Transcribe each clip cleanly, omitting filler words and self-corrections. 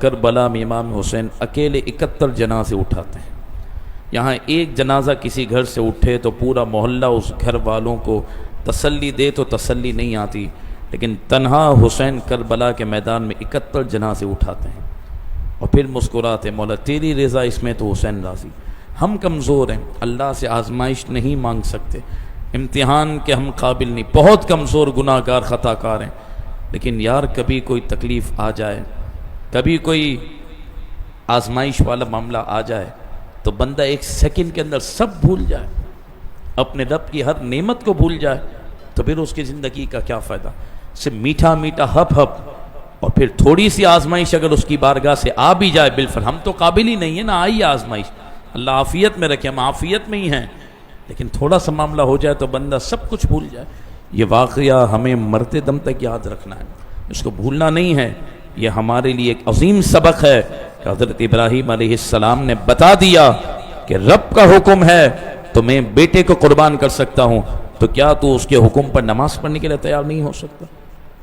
کربلا میں امام حسین اکیلے 71 جنازے اٹھاتے ہیں۔ یہاں ایک جنازہ کسی گھر سے اٹھے تو پورا محلہ اس گھر والوں کو تسلی دے تو تسلی نہیں آتی، لیکن تنہا حسین کربلا کے میدان میں 71 جنازے اٹھاتے ہیں اور پھر مسکراتے، مولا تیری رضا اس میں تو حسین راضی۔ ہم کمزور ہیں، اللہ سے آزمائش نہیں مانگ سکتے، امتحان کے ہم قابل نہیں، بہت کمزور گناہ گار خطا کار ہیں، لیکن یار کبھی کوئی تکلیف آ جائے، کبھی کوئی آزمائش والا معاملہ آ جائے تو بندہ ایک سیکنڈ کے اندر سب بھول جائے، اپنے رب کی ہر نعمت کو بھول جائے، تو پھر اس کی زندگی کا کیا فائدہ؟ صرف میٹھا میٹھا ہپ ہپ، اور پھر تھوڑی سی آزمائش اگر اس کی بارگاہ سے آ بھی جائے بالفعل، ہم تو قابل ہی نہیں ہیں نا، آئی آزمائش، اللہ عافیت میں رکھے، ہم عافیت میں ہی ہیں، لیکن تھوڑا سا معاملہ ہو جائے تو بندہ سب کچھ بھول جائے۔ یہ واقعہ ہمیں مرتے دم تک یاد رکھنا ہے، اس کو بھولنا نہیں ہے۔ یہ ہمارے لیے ایک عظیم سبق ہے کہ حضرت ابراہیم علیہ السلام نے بتا دیا کہ رب کا حکم ہے تو میں بیٹے کو قربان کر سکتا ہوں، تو کیا تو اس کے حکم پر نماز پڑھنے کے لیے تیار نہیں ہو سکتا؟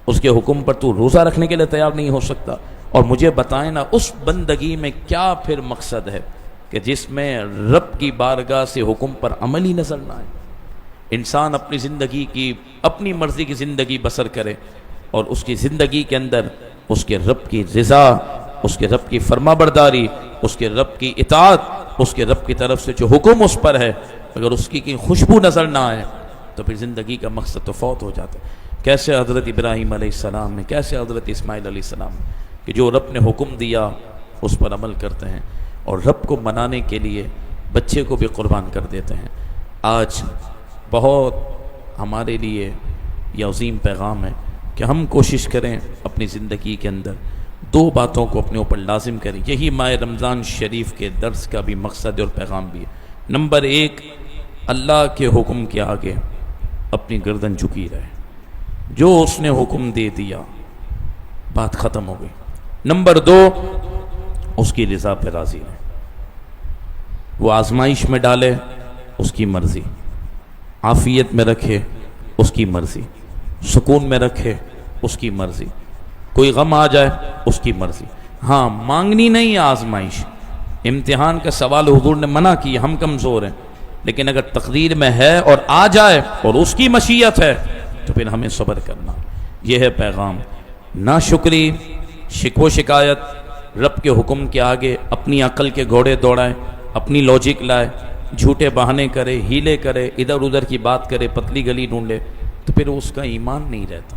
اس کے حکم پر تو روزہ رکھنے کے لیے تیار نہیں ہو سکتا؟ اور مجھے بتائیں نا اس بندگی میں کیا پھر مقصد ہے کہ جس میں رب کی بارگاہ سے حکم پر عمل ہی نظر نہ آئے؟ انسان اپنی زندگی کی اپنی مرضی کی زندگی بسر کرے اور اس کی زندگی کے اندر اس کے رب کی رضا، اس کے رب کی فرما برداری، اس کے رب کی اطاعت، اس کے رب کی طرف سے جو حکم اس پر ہے، اگر اس کی خوشبو نظر نہ آئے تو پھر زندگی کا مقصد تو فوت ہو جاتا ہے۔ کیسے حضرت ابراہیم علیہ السلام نے، کیسے حضرت اسماعیل علیہ السلام نے کہ جو رب نے حکم دیا اس پر عمل کرتے ہیں اور رب کو منانے کے لیے بچے کو بھی قربان کر دیتے ہیں۔ آج بہت ہمارے لیے یہ عظیم پیغام ہے کہ ہم کوشش کریں اپنی زندگی کے اندر دو باتوں کو اپنے اوپر لازم کریں۔ یہی ماہ رمضان شریف کے درس کا بھی مقصد اور پیغام بھی ہے۔ نمبر 1، اللہ کے حکم کے آگے اپنی گردن جھکی رہے، جو اس نے حکم دے دیا بات ختم ہو گئی۔ نمبر 2، اس کی رضا پہ راضی رہے، وہ آزمائش میں ڈالے اس کی مرضی، عافیت میں رکھے اس کی مرضی، سکون میں رکھے اس کی مرضی، کوئی غم آ جائے اس کی مرضی۔ ہاں مانگنی نہیں ہے آزمائش، امتحان کا سوال حضور نے منع کیا، ہم کمزور ہیں، لیکن اگر تقدیر میں ہے اور آ جائے اور اس کی مشیت ہے تو پھر ہمیں صبر کرنا۔ یہ ہے پیغام۔ ناشکری، شکوہ شکایت، رب کے حکم کے آگے اپنی عقل کے گھوڑے دوڑائے، اپنی لوجک لائے، جھوٹے بہانے کرے، ہیلے کرے، ادھر ادھر کی بات کرے، پتلی گلی ڈھونڈے، تو پھر اس کا ایمان نہیں رہتا۔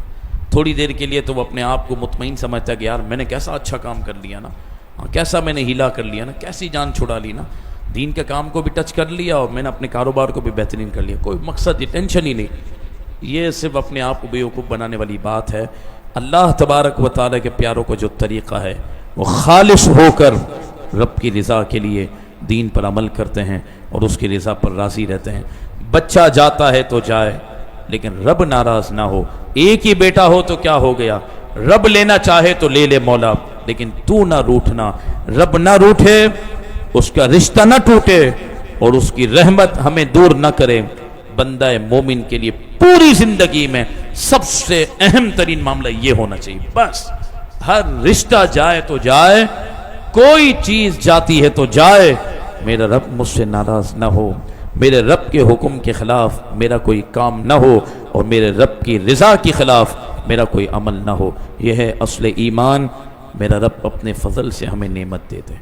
تھوڑی دیر کے لیے تو وہ اپنے آپ کو مطمئن سمجھتا ہے کہ یار میں نے کیسا اچھا کام کر لیا نا، کیسا میں نے ہیلا کر لیا نا، کیسی جان چھڑا لی نا، دین کے کام کو بھی ٹچ کر لیا اور میں نے اپنے کاروبار کو بھی بہترین کر لیا، کوئی مقصد ٹینشن ہی نہیں۔ یہ صرف اپنے آپ کو بیوقوف بنانے والی بات ہے۔ اللہ تبارک و تعالیٰ کے پیاروں کو جو طریقہ ہے وہ خالص ہو کر رب کی رضا کے لیے دین پر عمل کرتے ہیں اور اس کی رضا پر راضی رہتے ہیں۔ بچہ جاتا ہے تو جائے لیکن رب ناراض نہ ہو۔ ایک ہی بیٹا ہو تو کیا ہو گیا، رب لینا چاہے تو لے لے مولا، لیکن تو نہ روٹنا، رب نہ روٹے، اس کا رشتہ نہ ٹوٹے اور اس کی رحمت ہمیں دور نہ کرے۔ بندہ مومن کے لیے پوری زندگی میں سب سے اہم ترین معاملہ یہ ہونا چاہیے، بس ہر رشتہ جائے تو جائے، کوئی چیز جاتی ہے تو جائے، میرا رب مجھ سے ناراض نہ ہو، میرے رب کے حکم کے خلاف میرا کوئی کام نہ ہو اور میرے رب کی رضا کے خلاف میرا کوئی عمل نہ ہو۔ یہ ہے اصل ایمان۔ میرا رب اپنے فضل سے ہمیں نعمت دے دے۔